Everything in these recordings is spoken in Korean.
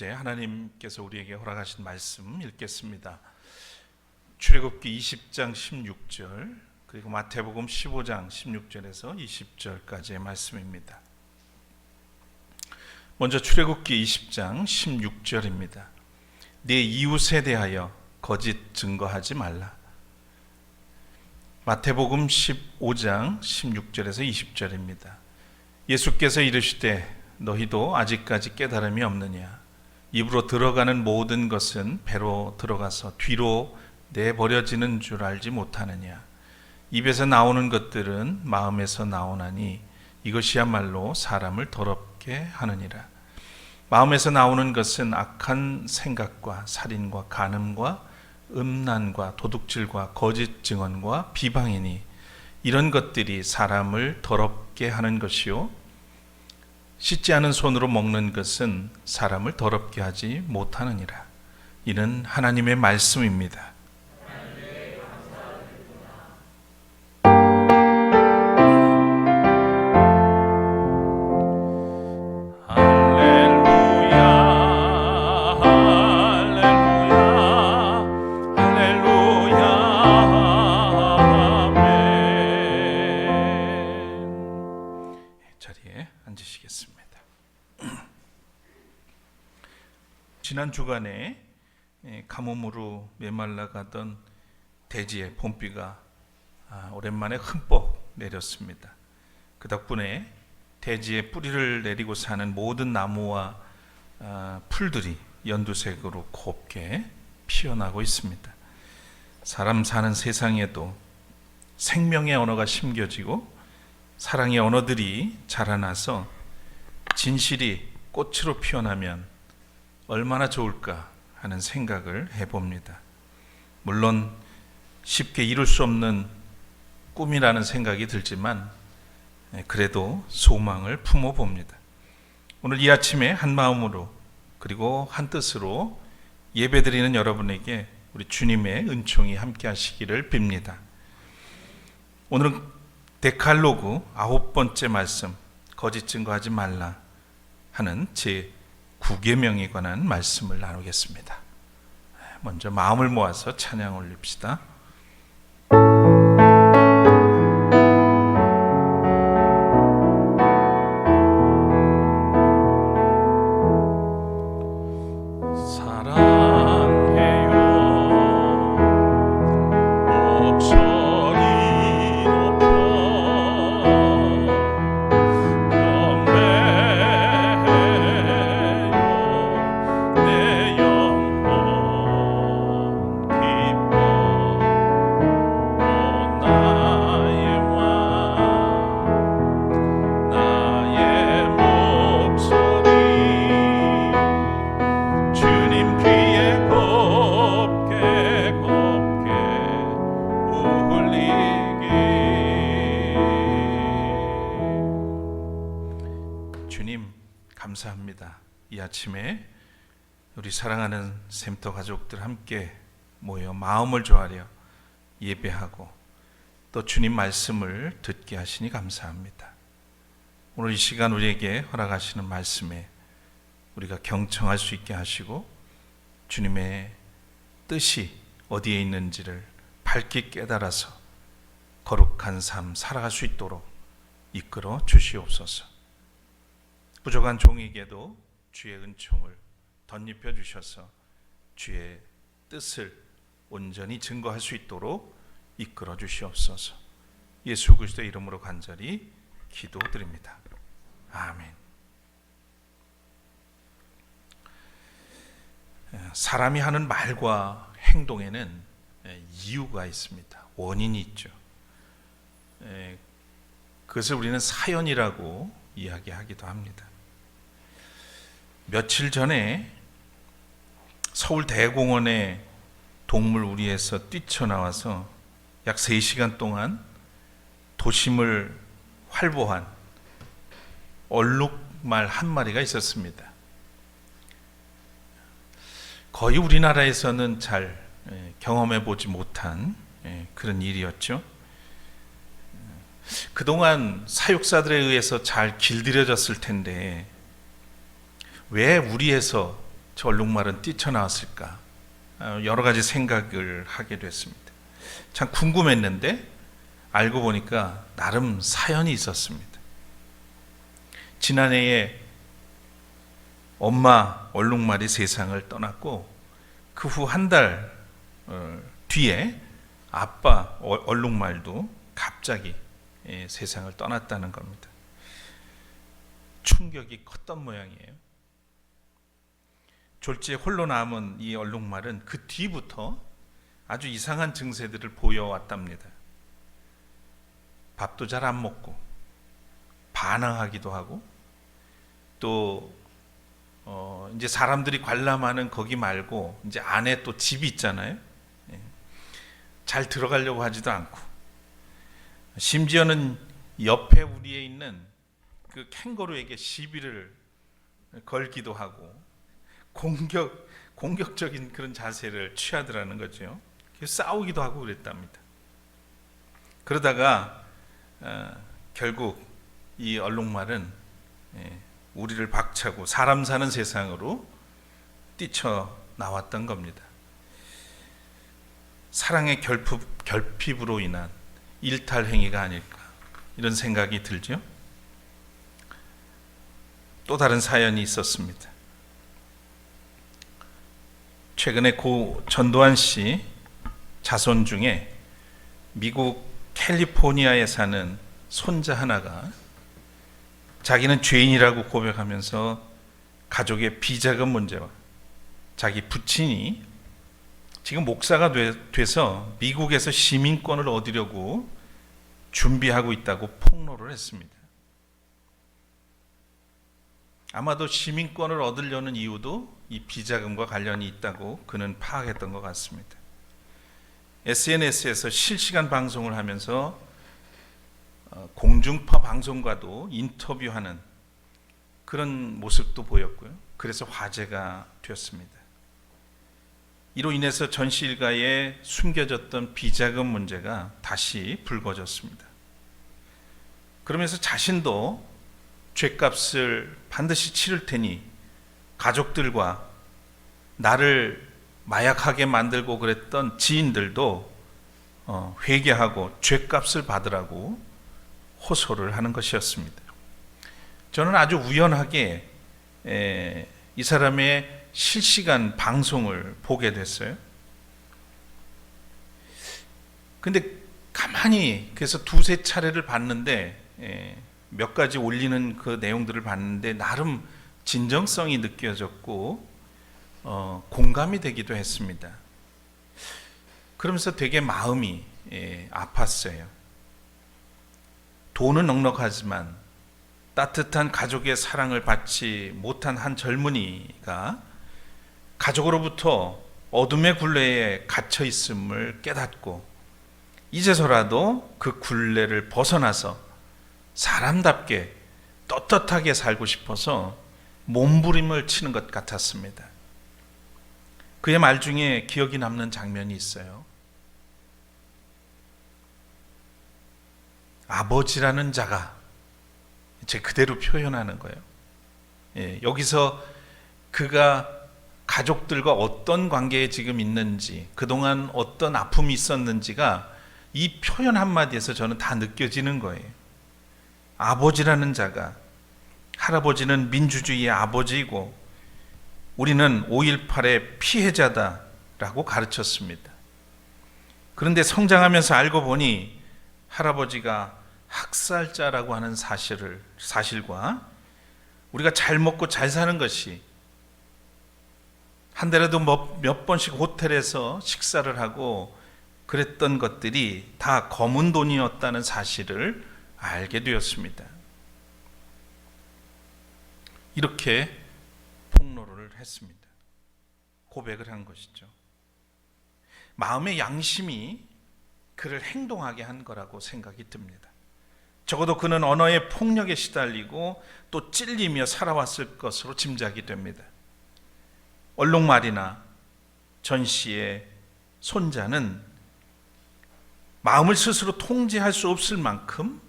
이제 하나님께서 우리에게 허락하신 말씀 읽겠습니다. 출애굽기 20장 16절 그리고 마태복음 15장 16절에서 20절까지의 말씀입니다. 먼저 출애굽기 20장 16절입니다. 네 이웃에 대하여 거짓 증거하지 말라. 마태복음 15장 16절에서 20절입니다. 예수께서 이르시되 너희도 아직까지 깨달음이 없느냐? 입으로 들어가는 모든 것은 배로 들어가서 뒤로 내버려지는 줄 알지 못하느냐? 입에서 나오는 것들은 마음에서 나오나니 이것이야말로 사람을 더럽게 하느니라. 마음에서 나오는 것은 악한 생각과 살인과 간음과 음란과 도둑질과 거짓 증언과 비방이니 이런 것들이 사람을 더럽게 하는 것이요 씻지 않은 손으로 먹는 것은 사람을 더럽게 하지 못하느니라. 이는 하나님의 말씀입니다. 지난 주간에 가뭄으로 메말라가던 대지에 봄비가 오랜만에 흠뻑 내렸습니다. 그 덕분에 대지에 뿌리를 내리고 사는 모든 나무와 풀들이 연두색으로 곱게 피어나고 있습니다. 사람 사는 세상에도 생명의 언어가 심겨지고 사랑의 언어들이 자라나서 진실이 꽃으로 피어나면 얼마나 좋을까 하는 생각을 해봅니다. 물론 쉽게 이룰 수 없는 꿈이라는 생각이 들지만 그래도 소망을 품어봅니다. 오늘 이 아침에 한 마음으로 그리고 한 뜻으로 예배드리는 여러분에게 우리 주님의 은총이 함께 하시기를 빕니다. 오늘은 데칼로그 9번째 말씀 거짓 증거하지 말라 하는 제 9계명에 관한 말씀을 나누겠습니다. 먼저 마음을 모아서 찬양 올립시다. 주님 감사합니다. 이 아침에 우리 사랑하는 샘터 가족들 함께 모여 마음을 조아려 예배하고 또 주님 말씀을 듣게 하시니 감사합니다. 오늘 이 시간 우리에게 허락하시는 말씀에 우리가 경청할 수 있게 하시고 주님의 뜻이 어디에 있는지를 밝게 깨달아서 거룩한 삶 살아갈 수 있도록 이끌어 주시옵소서. 부족한 종에게도 주의 은총을 덧입혀 주셔서 주의 뜻을 온전히 증거할 수 있도록 이끌어 주시옵소서. 예수 그리스도의 이름으로 간절히 기도드립니다. 아멘. 사람이 하는 말과 행동에는 이유가 있습니다. 원인이 있죠. 그것을 우리는 사연이라고 이야기하기도 합니다. 며칠 전에 서울 대공원에 동물 우리에서 뛰쳐나와서 약 3시간 동안 도심을 활보한 얼룩말 한 마리가 있었습니다. 거의 우리나라에서는 잘 경험해 보지 못한 그런 일이었죠. 그동안 사육사들에 의해서 잘 길들여졌을 텐데 왜 우리에서 저 얼룩말은 뛰쳐나왔을까? 여러 가지 생각을 하게 됐습니다. 참 궁금했는데 알고 보니까 나름 사연이 있었습니다. 지난해에 엄마 얼룩말이 세상을 떠났고 그 후 한 달 뒤에 아빠 얼룩말도 갑자기 세상을 떠났다는 겁니다. 충격이 컸던 모양이에요. 졸지에 홀로 남은 이 얼룩말은 그 뒤부터 아주 이상한 증세들을 보여왔답니다. 밥도 잘 안 먹고 반항하기도 하고 또 이제 사람들이 관람하는 거기 말고 이제 안에 또 집이 있잖아요. 잘 들어가려고 하지도 않고 심지어는 옆에 우리에 있는 그 캥거루에게 시비를 걸기도 하고 공격적인 그런 자세를 취하더라는 거죠. 싸우기도 하고 그랬답니다. 그러다가 결국 이 얼룩말은 우리를 박차고 사람 사는 세상으로 뛰쳐나왔던 겁니다. 사랑의 결핍으로 인한 일탈 행위가 아닐까 이런 생각이 들죠. 또 다른 사연이 있었습니다. 최근에 고 전두환 씨 자손 중에 미국 캘리포니아에 사는 손자 하나가 자기는 죄인이라고 고백하면서 가족의 비자금 문제와 자기 부친이 지금 목사가 돼서 미국에서 시민권을 얻으려고 준비하고 있다고 폭로를 했습니다. 아마도 시민권을 얻으려는 이유도 이 비자금과 관련이 있다고 그는 파악했던 것 같습니다. SNS에서 실시간 방송을 하면서 공중파 방송과도 인터뷰하는 그런 모습도 보였고요. 그래서 화제가 되었습니다. 이로 인해서 전시 일가에 숨겨졌던 비자금 문제가 다시 불거졌습니다. 그러면서 자신도 죗값을 반드시 치를 테니 가족들과 나를 마약하게 만들고 그랬던 지인들도 회개하고 죗값을 받으라고 호소를 하는 것이었습니다. 저는 아주 우연하게 이 사람의 실시간 방송을 보게 됐어요. 근데 가만히 그래서 두세 차례를 봤는데 몇 가지 올리는 그 내용들을 봤는데 나름 진정성이 느껴졌고 공감이 되기도 했습니다. 그러면서 되게 마음이 아팠어요. 돈은 넉넉하지만 따뜻한 가족의 사랑을 받지 못한 한 젊은이가 가족으로부터 어둠의 굴레에 갇혀 있음을 깨닫고 이제서라도 그 굴레를 벗어나서 사람답게 떳떳하게 살고 싶어서 몸부림을 치는 것 같았습니다. 그의 말 중에 기억이 남는 장면이 있어요. 아버지라는 자가 제 그대로 표현하는 거예요. 여기서 그가 가족들과 어떤 관계에 지금 있는지, 그동안 어떤 아픔이 있었는지가 이 표현 한마디에서 저는 다 느껴지는 거예요. 아버지라는 자가, 할아버지는 민주주의의 아버지이고 우리는 5.18의 피해자다라고 가르쳤습니다. 그런데 성장하면서 알고 보니 할아버지가 학살자라고 하는 사실과 우리가 잘 먹고 잘 사는 것이 한 달에도 몇 번씩 호텔에서 식사를 하고 그랬던 것들이 다 검은 돈이었다는 사실을 알게 되었습니다. 이렇게 폭로를 했습니다. 고백을 한 것이죠. 마음의 양심이 그를 행동하게 한 거라고 생각이 듭니다. 적어도 그는 언어의 폭력에 시달리고 또 찔리며 살아왔을 것으로 짐작이 됩니다. 얼룩말이나 전 씨의 손자는 마음을 스스로 통제할 수 없을 만큼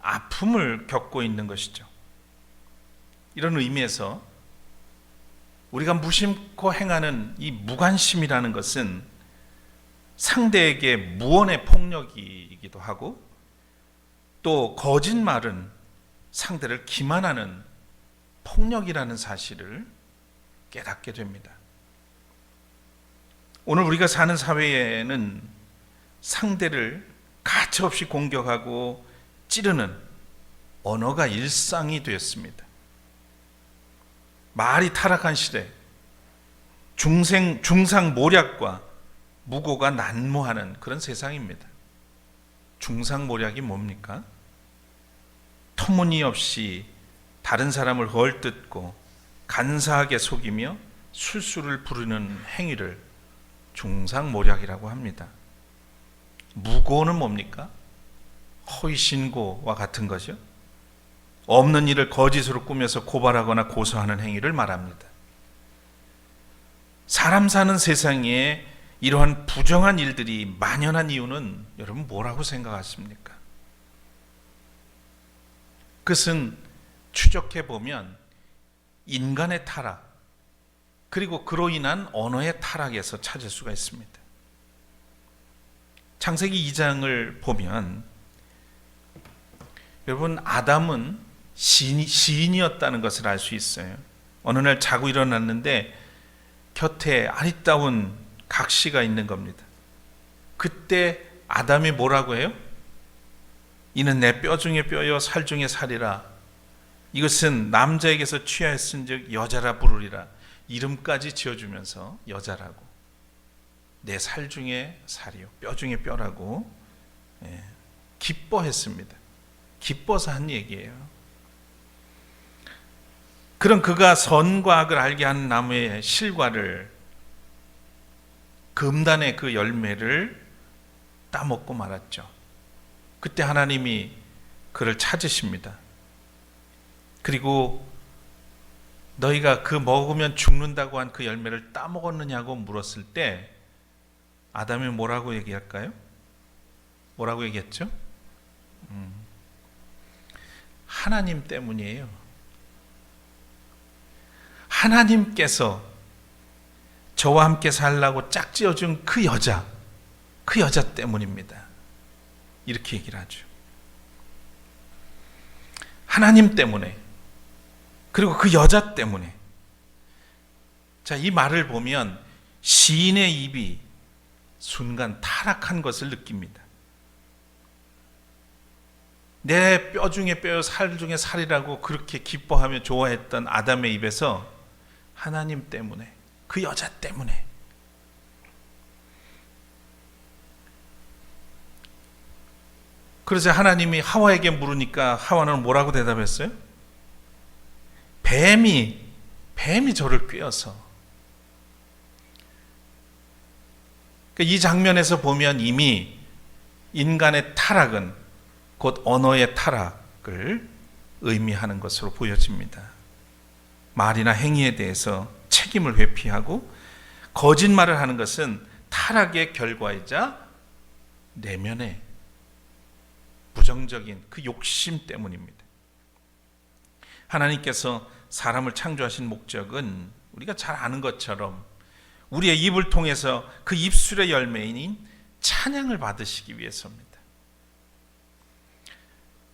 아픔을 겪고 있는 것이죠. 이런 의미에서 우리가 무심코 행하는 이 무관심이라는 것은 상대에게 무언의 폭력이기도 하고, 또 거짓말은 상대를 기만하는 폭력이라는 사실을 깨닫게 됩니다. 오늘 우리가 사는 사회에는 상대를 가차없이 공격하고 찌르는 언어가 일상이 되었습니다. 말이 타락한 시대, 중상모략과 무고가 난무하는 그런 세상입니다. 중상모략이 뭡니까? 터무니없이 다른 사람을 헐뜯고 간사하게 속이며 술수를 부르는 행위를 중상모략이라고 합니다. 무고는 뭡니까? 허위신고와 같은 것이요. 없는 일을 거짓으로 꾸며서 고발하거나 고소하는 행위를 말합니다. 사람 사는 세상에 이러한 부정한 일들이 만연한 이유는 여러분 뭐라고 생각하십니까? 그것은 추적해 보면 인간의 타락, 그리고 그로 인한 언어의 타락에서 찾을 수가 있습니다. 창세기 2장을 보면 여러분, 아담은 시인이었다는 것을 알 수 있어요. 어느 날 자고 일어났는데 곁에 아리따운 각시가 있는 겁니다. 그때 아담이 뭐라고 해요? 이는 내 뼈 중에 뼈요 살 중에 살이라. 이것은 남자에게서 취하였은즉 여자라 부르리라. 이름까지 지어주면서 여자라고, 내 살 중에 살이요 뼈 중에 뼈라고 기뻐했습니다. 기뻐서 한 얘기예요. 그런 그가 선과 악을 알게 하는 나무의 실과를, 금단의 그 열매를 따먹고 말았죠. 그때 하나님이 그를 찾으십니다. 그리고 너희가 그 먹으면 죽는다고 한 그 열매를 따먹었느냐고 물었을 때 아담이 뭐라고 얘기할까요? 뭐라고 얘기했죠? 하나님 때문이에요. 하나님께서 저와 함께 살라고 짝지어준 그 여자 때문입니다. 이렇게 얘기를 하죠. 하나님 때문에, 그리고 그 여자 때문에. 자, 이 말을 보면 시인의 입이 순간 타락한 것을 느낍니다. 내 뼈 중에 뼈요 살 중에 살이라고 그렇게 기뻐하며 좋아했던 아담의 입에서 하나님 때문에, 그 여자 때문에. 그래서 하나님이 하와에게 물으니까 하와는 뭐라고 대답했어요? 뱀이 저를 꿰어서. 이 장면에서 보면 이미 인간의 타락은 곧 언어의 타락을 의미하는 것으로 보여집니다. 말이나 행위에 대해서 책임을 회피하고 거짓말을 하는 것은 타락의 결과이자 내면의 부정적인 그 욕심 때문입니다. 하나님께서 사람을 창조하신 목적은 우리가 잘 아는 것처럼 우리의 입을 통해서 그 입술의 열매인 찬양을 받으시기 위해서입니다.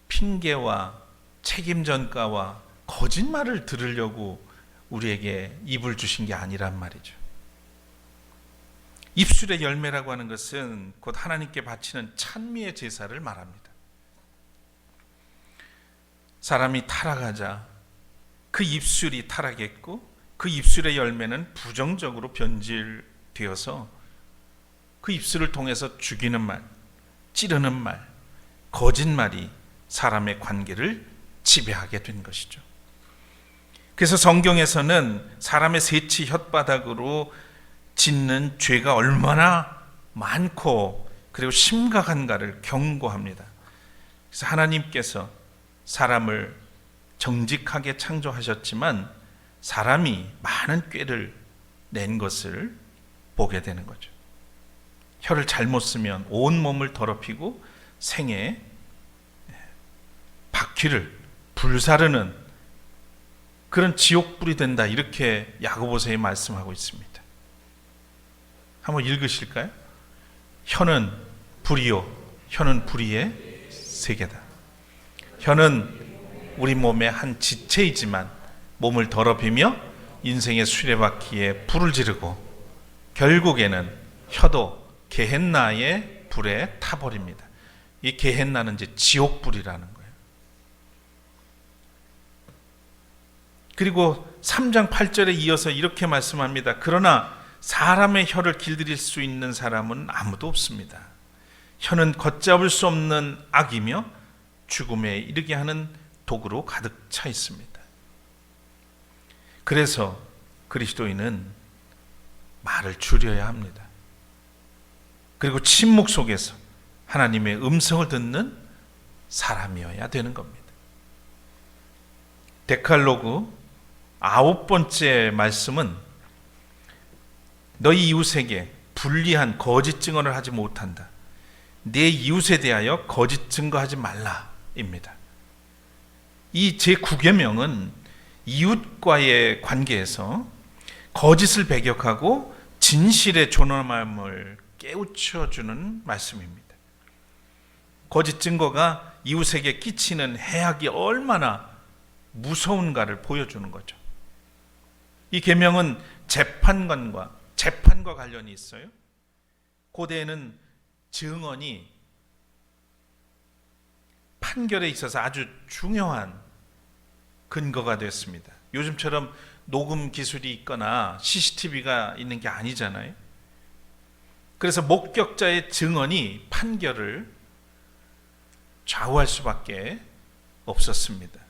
핑계와 책임 전가와 거짓말을 들으려고 우리에게 입을 주신 게 아니란 말이죠. 입술의 열매라고 하는 것은 곧 하나님께 바치는 찬미의 제사를 말합니다. 사람이 타락하자 그 입술이 타락했고 그 입술의 열매는 부정적으로 변질되어서 그 입술을 통해서 죽이는 말, 찌르는 말, 거짓말이 사람의 관계를 지배하게 된 것이죠. 그래서 성경에서는 사람의 새치 혓바닥으로 짓는 죄가 얼마나 많고 그리고 심각한가를 경고합니다. 그래서 하나님께서 사람을 정직하게 창조하셨지만 사람이 많은 꾀를 낸 것을 보게 되는 거죠. 혀를 잘못 쓰면 온 몸을 더럽히고 생에 바퀴를 불사르는 그런 지옥불이 된다, 이렇게 야고보서에 말씀하고 있습니다. 한번 읽으실까요? 혀는 불이요, 혀는 불의의 세계다. 혀는 우리 몸의 한 지체이지만 몸을 더럽히며 인생의 수레바퀴에 불을 지르고 결국에는 혀도 게헨나의 불에 타버립니다. 이 게헨나는 이제 지옥불이라는 거예요. 그리고 3장 8절에 이어서 이렇게 말씀합니다. 그러나 사람의 혀를 길들일 수 있는 사람은 아무도 없습니다. 혀는 걷잡을 수 없는 악이며 죽음에 이르게 하는 독으로 가득 차 있습니다. 그래서 그리스도인은 말을 줄여야 합니다. 그리고 침묵 속에서 하나님의 음성을 듣는 사람이어야 되는 겁니다. 데칼로그 9번째 말씀은 너희 이웃에게 불리한 거짓 증언을 하지 못한다. 내 이웃에 대하여 거짓 증거하지 말라입니다. 이 제9계명은 이웃과의 관계에서 거짓을 배격하고 진실의 존엄함을 깨우쳐주는 말씀입니다. 거짓 증거가 이웃에게 끼치는 해악이 얼마나 무서운가를 보여주는 거죠. 이 계명은 재판과 관련이 있어요. 고대에는 증언이 판결에 있어서 아주 중요한 근거가 됐습니다. 요즘처럼 녹음 기술이 있거나 CCTV가 있는 게 아니잖아요. 그래서 목격자의 증언이 판결을 좌우할 수밖에 없었습니다.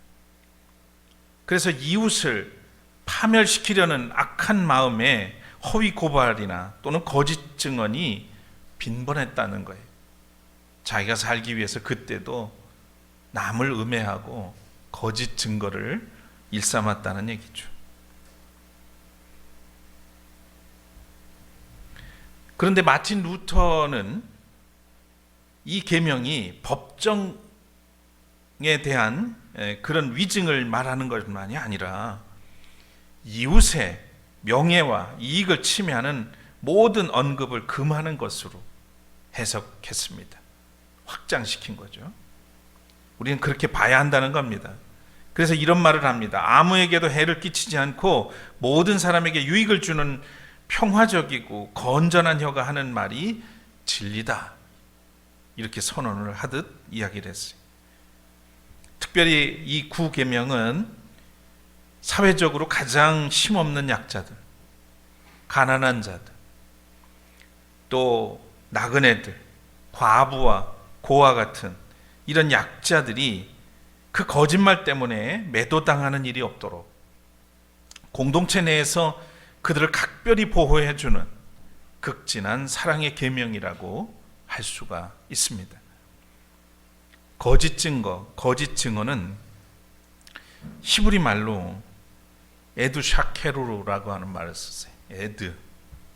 그래서 이웃을 파멸시키려는 악한 마음에 허위 고발이나 또는 거짓 증언이 빈번했다는 거예요. 자기가 살기 위해서 그때도 남을 음해하고 거짓 증거를 일삼았다는 얘기죠. 그런데 마틴 루터는 이 계명이 법정에 대한 그런 위증을 말하는 것만이 아니라 이웃의 명예와 이익을 침해하는 모든 언급을 금하는 것으로 해석했습니다. 확장시킨 거죠. 우리는 그렇게 봐야 한다는 겁니다. 그래서 이런 말을 합니다. 아무에게도 해를 끼치지 않고 모든 사람에게 유익을 주는 평화적이고 건전한 혀가 하는 말이 진리다. 이렇게 선언을 하듯 이야기를 했어요. 특별히 이 9계명은 사회적으로 가장 힘없는 약자들, 가난한 자들, 또 나그네들, 과부와 고아 같은 이런 약자들이 그 거짓말 때문에 매도당하는 일이 없도록 공동체 내에서 그들을 각별히 보호해주는 극진한 사랑의 계명이라고 할 수가 있습니다. 거짓 증거, 거짓 증언은 히브리 말로 에드 샤케루라고 하는 말을 썼어요. 에드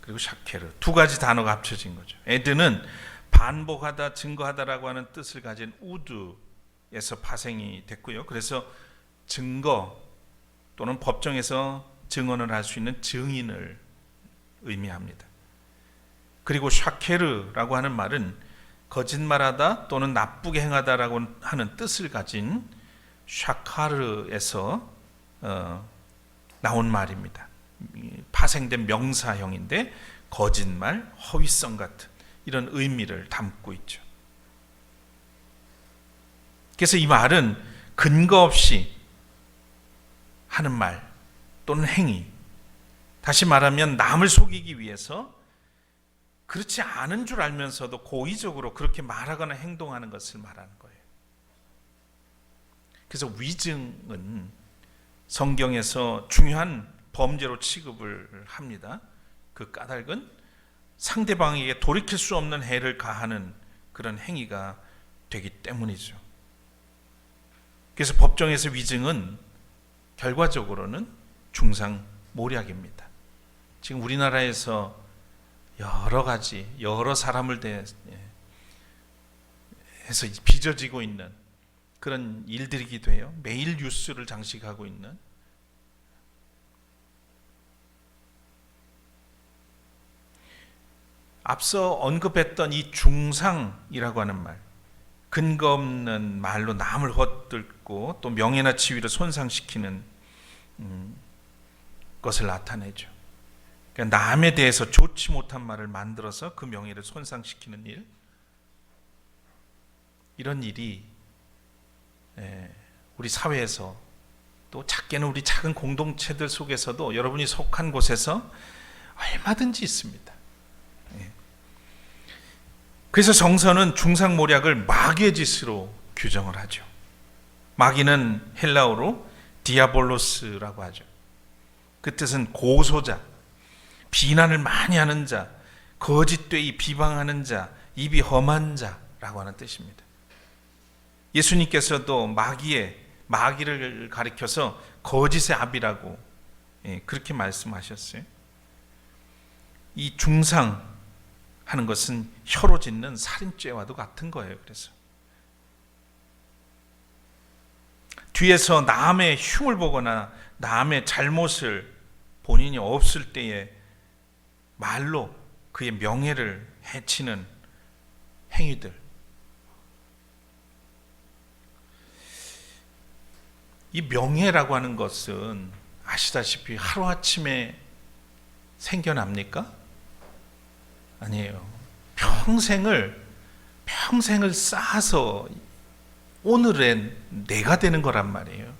그리고 샤케르, 두 가지 단어가 합쳐진 거죠. 에드는 반복하다, 증거하다라고 하는 뜻을 가진 우드에서 파생이 됐고요. 그래서 증거 또는 법정에서 증언을 할 수 있는 증인을 의미합니다. 그리고 샤케르라고 하는 말은 거짓말하다 또는 나쁘게 행하다라고 하는 뜻을 가진 샤카르에서 나온 말입니다. 파생된 명사형인데 거짓말, 허위성 같은 이런 의미를 담고 있죠. 그래서 이 말은 근거 없이 하는 말 또는 행위, 다시 말하면 남을 속이기 위해서 그렇지 않은 줄 알면서도 고의적으로 그렇게 말하거나 행동하는 것을 말하는 거예요. 그래서 위증은 성경에서 중요한 범죄로 취급을 합니다. 그 까닭은 상대방에게 돌이킬 수 없는 해를 가하는 그런 행위가 되기 때문이죠. 그래서 법정에서 위증은 결과적으로는 중상모략입니다. 지금 우리나라에서 여러 사람을 대해서 빚어지고 있는 그런 일들이기도 해요. 매일 뉴스를 장식하고 있는 앞서 언급했던 이 중상이라고 하는 말, 근거 없는 말로 남을 헛들고 또 명예나 지위를 손상시키는 것을 나타내죠. 그러니까 남에 대해서 좋지 못한 말을 만들어서 그 명예를 손상시키는 일, 이런 일이 우리 사회에서 또 작게는 우리 작은 공동체들 속에서도 여러분이 속한 곳에서 얼마든지 있습니다. 그래서 성서는 중상모략을 마귀의 짓으로 규정을 하죠. 마귀는 헬라어로 디아볼로스라고 하죠. 그 뜻은 고소자, 비난을 많이 하는 자, 거짓되이 비방하는 자, 입이 험한 자라고 하는 뜻입니다. 예수님께서도 마귀를 가리켜서 거짓의 아비라고 그렇게 말씀하셨어요. 이 중상 하는 것은 혀로 짓는 살인죄와도 같은 거예요. 그래서 뒤에서 남의 흉을 보거나 남의 잘못을 본인이 없을 때에 말로 그의 명예를 해치는 행위들, 이 명예라고 하는 것은 아시다시피 하루아침에 생겨납니까? 아니에요. 평생을 쌓아서 오늘의 내가 되는 거란 말이에요.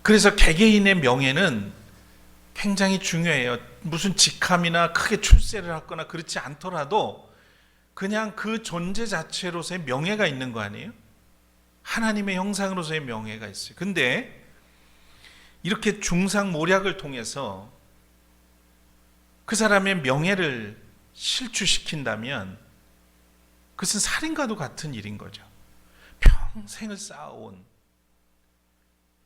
그래서 개개인의 명예는 굉장히 중요해요. 무슨 직함이나 크게 출세를 하거나 그렇지 않더라도 그냥 그 존재 자체로서의 명예가 있는 거 아니에요? 하나님의 형상으로서의 명예가 있어요. 근데 이렇게 중상모략을 통해서 그 사람의 명예를 실추시킨다면 그것은 살인과도 같은 일인 거죠. 평생을 쌓아온,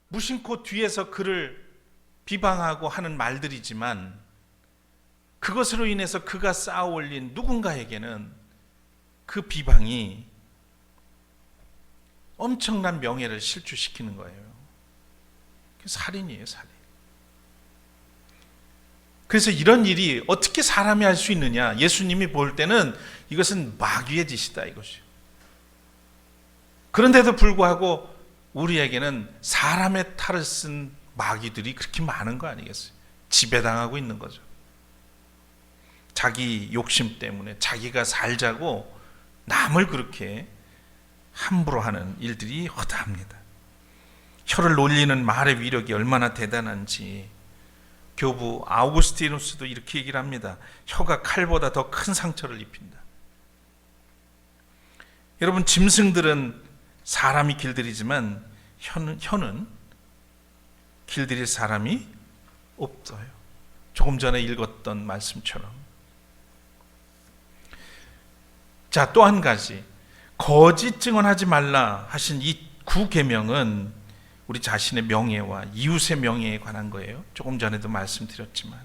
무심코 뒤에서 그를 비방하고 하는 말들이지만 그것으로 인해서 그가 쌓아 올린 누군가에게는 그 비방이 엄청난 명예를 실추시키는 거예요. 살인이에요, 살인. 그래서 이런 일이 어떻게 사람이 할 수 있느냐? 예수님이 볼 때는 이것은 마귀의 짓이다, 이것이요. 그런데도 불구하고 우리에게는 사람의 탈을 쓴 마귀들이 그렇게 많은 거 아니겠어요? 지배당하고 있는 거죠. 자기 욕심 때문에 자기가 살자고 남을 그렇게 함부로 하는 일들이 허다합니다. 혀를 놀리는 말의 위력이 얼마나 대단한지 교부 아우구스티누스도 이렇게 얘기를 합니다. 혀가 칼보다 더 큰 상처를 입힌다. 여러분, 짐승들은 사람이 길들이지만 혀는 길들일 사람이 없어요. 조금 전에 읽었던 말씀처럼. 자, 또 한 가지, 거짓 증언하지 말라 하신 이 9계명은 우리 자신의 명예와 이웃의 명예에 관한 거예요. 조금 전에도 말씀드렸지만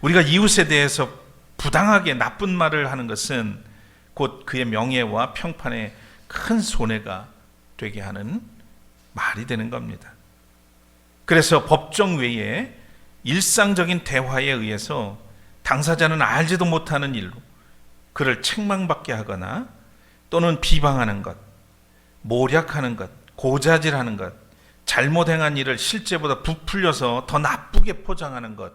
우리가 이웃에 대해서 부당하게 나쁜 말을 하는 것은 곧 그의 명예와 평판에 큰 손해가 되게 하는 말이 되는 겁니다. 그래서 법정 외에 일상적인 대화에 의해서 당사자는 알지도 못하는 일로 그를 책망받게 하거나 또는 비방하는 것, 모략하는 것, 고자질하는 것, 잘못 행한 일을 실제보다 부풀려서 더 나쁘게 포장하는 것,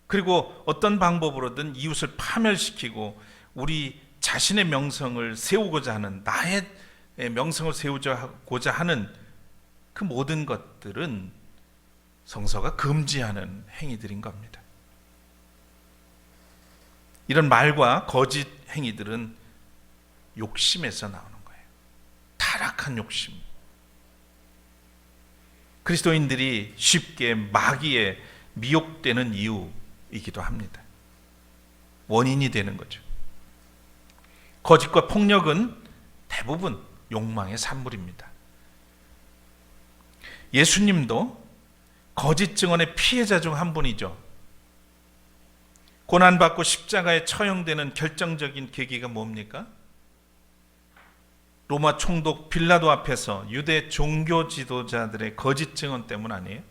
그리고 어떤 방법으로든 이웃을 파멸시키고 우리 자신의 명성을 세우고자 하는, 나의 명성을 세우고자 하는 그 모든 것들은 성서가 금지하는 행위들인 겁니다. 이런 말과 거짓 행위들은 욕심에서 나오는 거예요. 타락한 욕심. 그리스도인들이 쉽게 마귀에 미혹되는 이유이기도 합니다. 원인이 되는 거죠. 거짓과 폭력은 대부분 욕망의 산물입니다. 예수님도 거짓 증언의 피해자 중 한 분이죠. 고난받고 십자가에 처형되는 결정적인 계기가 뭡니까? 로마 총독 빌라도 앞에서 유대 종교 지도자들의 거짓 증언 때문 아니에요?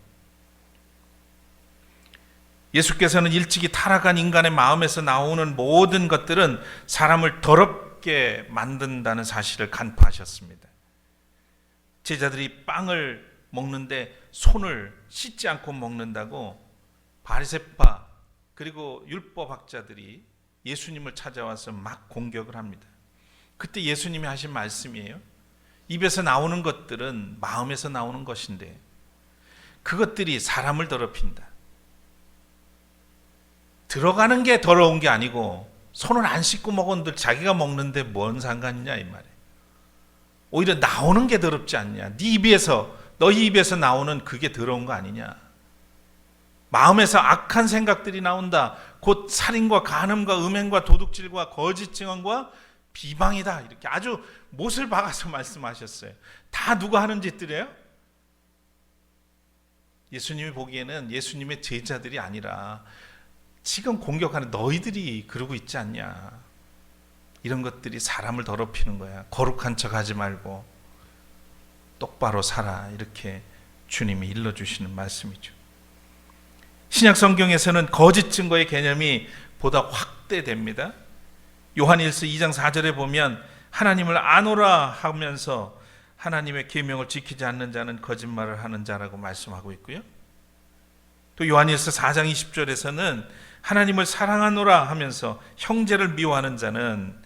예수께서는 일찍이 타락한 인간의 마음에서 나오는 모든 것들은 사람을 더럽게 만든다는 사실을 간파하셨습니다. 제자들이 빵을 먹는데 손을 씻지 않고 먹는다고 바리새파 그리고 율법학자들이 예수님을 찾아와서 막 공격을 합니다. 그때 예수님이 하신 말씀이에요. 입에서 나오는 것들은 마음에서 나오는 것인데 그것들이 사람을 더럽힌다. 들어가는 게 더러운 게 아니고 손을 안 씻고 먹었는데 자기가 먹는데 뭔 상관이냐 이 말이에요. 오히려 나오는 게 더럽지 않냐. 네 입에서, 너희 입에서 나오는 그게 더러운 거 아니냐. 마음에서 악한 생각들이 나온다. 곧 살인과 간음과 음행과 도둑질과 거짓 증언과 비방이다. 이렇게 아주 못을 박아서 말씀하셨어요. 다 누가 하는 짓들이에요? 예수님이 보기에는 예수님의 제자들이 아니라 지금 공격하는 너희들이 그러고 있지 않냐. 이런 것들이 사람을 더럽히는 거야. 거룩한 척 하지 말고 똑바로 살아. 이렇게 주님이 일러주시는 말씀이죠. 신약 성경에서는 거짓 증거의 개념이 보다 확대됩니다. 요한일서 2장 4절에 보면 하나님을 아노라 하면서 하나님의 계명을 지키지 않는 자는 거짓말을 하는 자라고 말씀하고 있고요. 또 요한일서 4장 20절에서는 하나님을 사랑하노라 하면서 형제를 미워하는 자는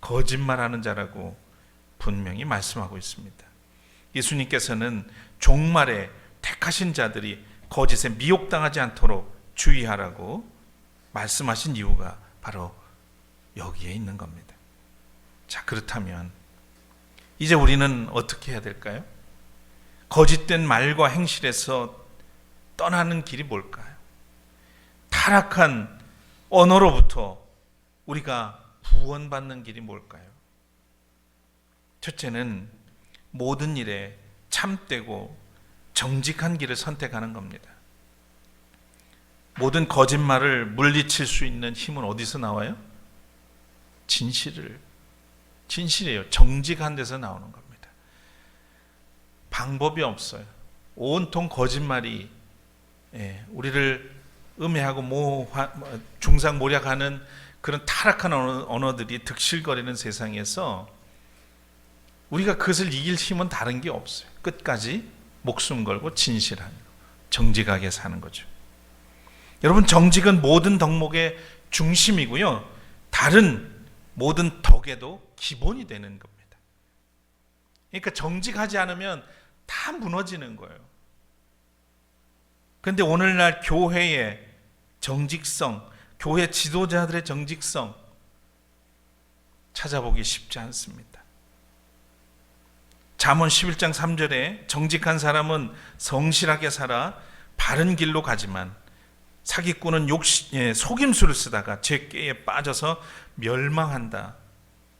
거짓말하는 자라고 분명히 말씀하고 있습니다. 예수님께서는 종말에 택하신 자들이 거짓에 미혹당하지 않도록 주의하라고 말씀하신 이유가 바로 여기에 있는 겁니다. 자, 그렇다면 이제 우리는 어떻게 해야 될까요? 거짓된 말과 행실에서 떠나는 길이 뭘까요? 타락한 언어로부터 우리가 구원받는 길이 뭘까요? 첫째는 모든 일에 참되고 정직한 길을 선택하는 겁니다. 모든 거짓말을 물리칠 수 있는 힘은 어디서 나와요? 진실이에요. 정직한 데서 나오는 겁니다. 방법이 없어요. 온통 거짓말이 우리를 음해하고 중상모략하는 그런 타락한 언어들이 득실거리는 세상에서 우리가 그것을 이길 힘은 다른 게 없어요. 끝까지 목숨 걸고 진실한, 정직하게 사는 거죠. 여러분, 정직은 모든 덕목의 중심이고요. 다른 모든 덕에도 기본이 되는 겁니다. 그러니까 정직하지 않으면 다 무너지는 거예요. 그런데 오늘날 교회의 정직성, 교회 지도자들의 정직성 찾아보기 쉽지 않습니다. 잠언 11장 3절에 정직한 사람은 성실하게 살아 바른 길로 가지만 사기꾼은 속임수를 쓰다가 죄꾀에 빠져서 멸망한다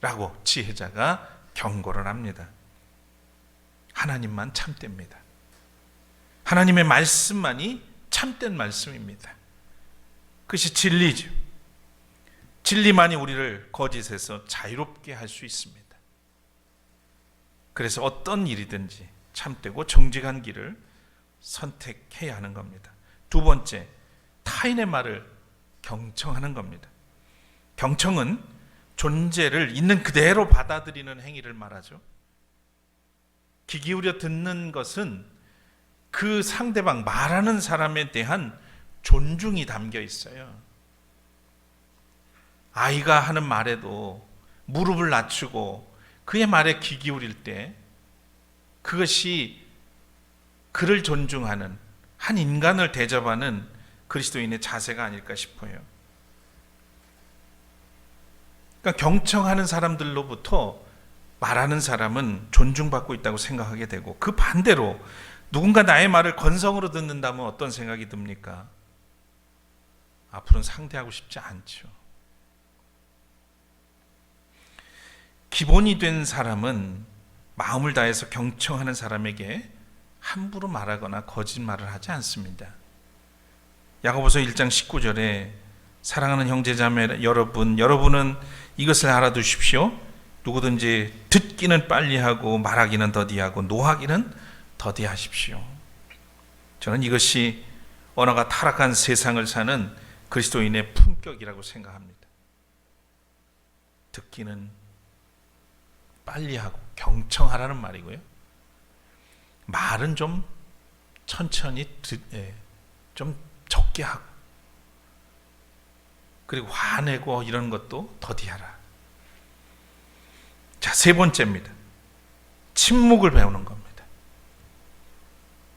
라고 지혜자가 경고를 합니다. 하나님만 참됩니다. 하나님의 말씀만이 참된 말씀입니다. 그것이 진리죠. 진리만이 우리를 거짓에서 자유롭게 할 수 있습니다. 그래서 어떤 일이든지 참되고 정직한 길을 선택해야 하는 겁니다. 두 번째, 타인의 말을 경청하는 겁니다. 경청은 존재를 있는 그대로 받아들이는 행위를 말하죠. 귀 기울여 듣는 것은 그 상대방, 말하는 사람에 대한 존중이 담겨 있어요. 아이가 하는 말에도 무릎을 낮추고 그의 말에 귀 기울일 때 그것이 그를 존중하는, 한 인간을 대접하는 그리스도인의 자세가 아닐까 싶어요. 그러니까 경청하는 사람들로부터 말하는 사람은 존중받고 있다고 생각하게 되고, 그 반대로 누군가 나의 말을 건성으로 듣는다면 어떤 생각이 듭니까? 앞으로는 상대하고 싶지 않죠. 기본이 된 사람은 마음을 다해서 경청하는 사람에게 함부로 말하거나 거짓말을 하지 않습니다. 야고보서 1장 19절에 사랑하는 형제자매 여러분은 이것을 알아두십시오. 누구든지 듣기는 빨리 하고 말하기는 더디하고 노하기는 더디하십시오. 저는 이것이 언어가 타락한 세상을 사는 그리스도인의 품격이라고 생각합니다. 듣기는 빨리 하고 경청하라는 말이고요. 말은 좀 천천히 좀 적게 하고, 그리고 화내고 이런 것도 더디하라. 자, 세 번째입니다. 침묵을 배우는 겁니다.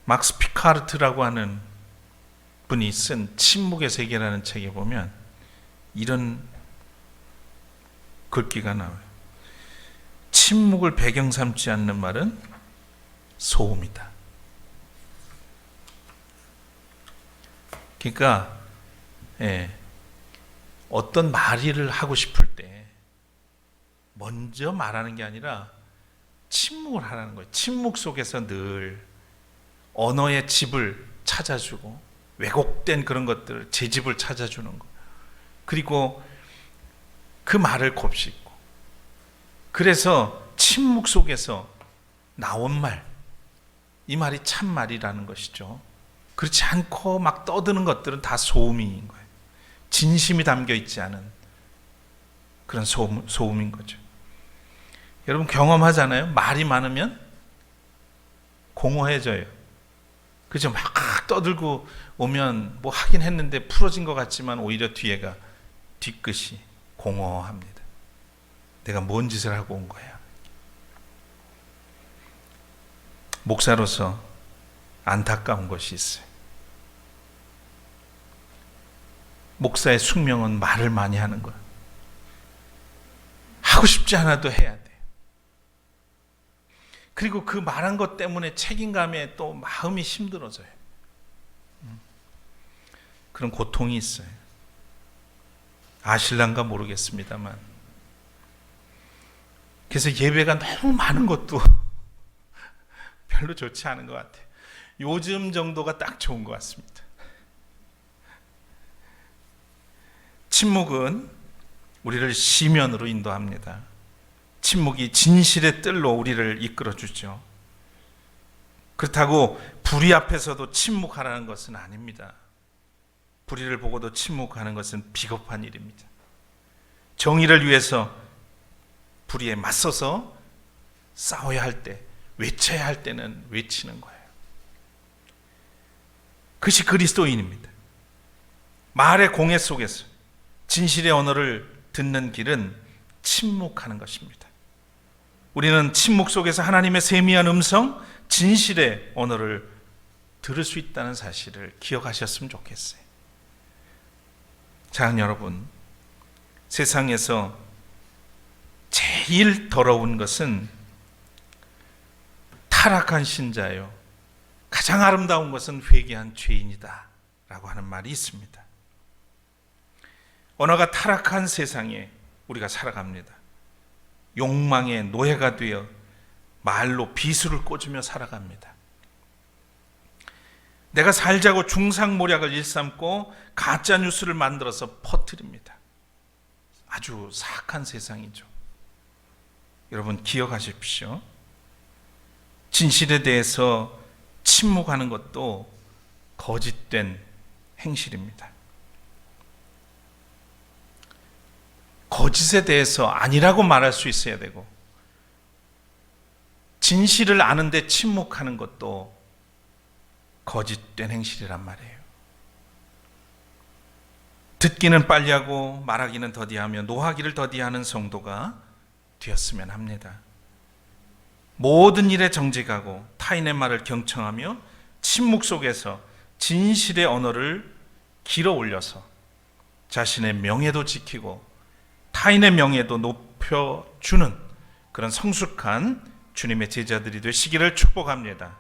막스 피카르트라고 하는 분이 쓴 침묵의 세계라는 책에 보면 이런 글귀가 나와요. 침묵을 배경 삼지 않는 말은 소음이다. 그러니까 어떤 말을 하고 싶을 때 먼저 말하는 게 아니라 침묵을 하라는 거예요. 침묵 속에서 늘 언어의 집을 찾아주고, 왜곡된 그런 것들, 제 집을 찾아주는 거. 그리고 그 말을 곱씹고, 그래서 침묵 속에서 나온 말, 이 말이 참말이라는 것이죠. 그렇지 않고 막 떠드는 것들은 다 소음인 거예요. 진심이 담겨 있지 않은 그런 소음인 거죠. 여러분 경험하잖아요. 말이 많으면 공허해져요. 그죠? 막 떠들고 오면 뭐 하긴 했는데 풀어진 것 같지만 오히려 뒤끝이 공허합니다. 내가 뭔 짓을 하고 온 거야. 목사로서 안타까운 것이 있어요. 목사의 숙명은 말을 많이 하는 거야. 하고 싶지 않아도 해야 돼. 그리고 그 말한 것 때문에 책임감에 또 마음이 힘들어져요. 그런 고통이 있어요. 아실란가 모르겠습니다만, 그래서 예배가 너무 많은 것도 별로 좋지 않은 것 같아요. 요즘 정도가 딱 좋은 것 같습니다. 침묵은 우리를 시면으로 인도합니다. 침묵이 진실의 뜰로 우리를 이끌어주죠. 그렇다고 불의 앞에서도 침묵하라는 것은 아닙니다. 불의를 보고도 침묵하는 것은 비겁한 일입니다. 정의를 위해서 불의에 맞서서 싸워야 할 때, 외쳐야 할 때는 외치는 거예요. 그것이 그리스도인입니다. 말의 공해 속에서 진실의 언어를 듣는 길은 침묵하는 것입니다. 우리는 침묵 속에서 하나님의 세미한 음성, 진실의 언어를 들을 수 있다는 사실을 기억하셨으면 좋겠어요. 자, 여러분, 세상에서 제일 더러운 것은 타락한 신자예요. 가장 아름다운 것은 회개한 죄인이다 라고 하는 말이 있습니다. 언어가 타락한 세상에 우리가 살아갑니다. 욕망의 노예가 되어 말로 비수를 꽂으며 살아갑니다. 내가 살자고 중상모략을 일삼고 가짜 뉴스를 만들어서 퍼뜨립니다. 아주 사악한 세상이죠. 여러분 기억하십시오. 진실에 대해서 침묵하는 것도 거짓된 행실입니다. 거짓에 대해서 아니라고 말할 수 있어야 되고, 진실을 아는데 침묵하는 것도 거짓된 행실이란 말이에요. 듣기는 빨리 하고 말하기는 더디하며 노하기를 더디하는 성도가 되었으면 합니다. 모든 일에 정직하고 타인의 말을 경청하며 침묵 속에서 진실의 언어를 길어 올려서 자신의 명예도 지키고 타인의 명예도 높여주는 그런 성숙한 주님의 제자들이 되시기를 축복합니다.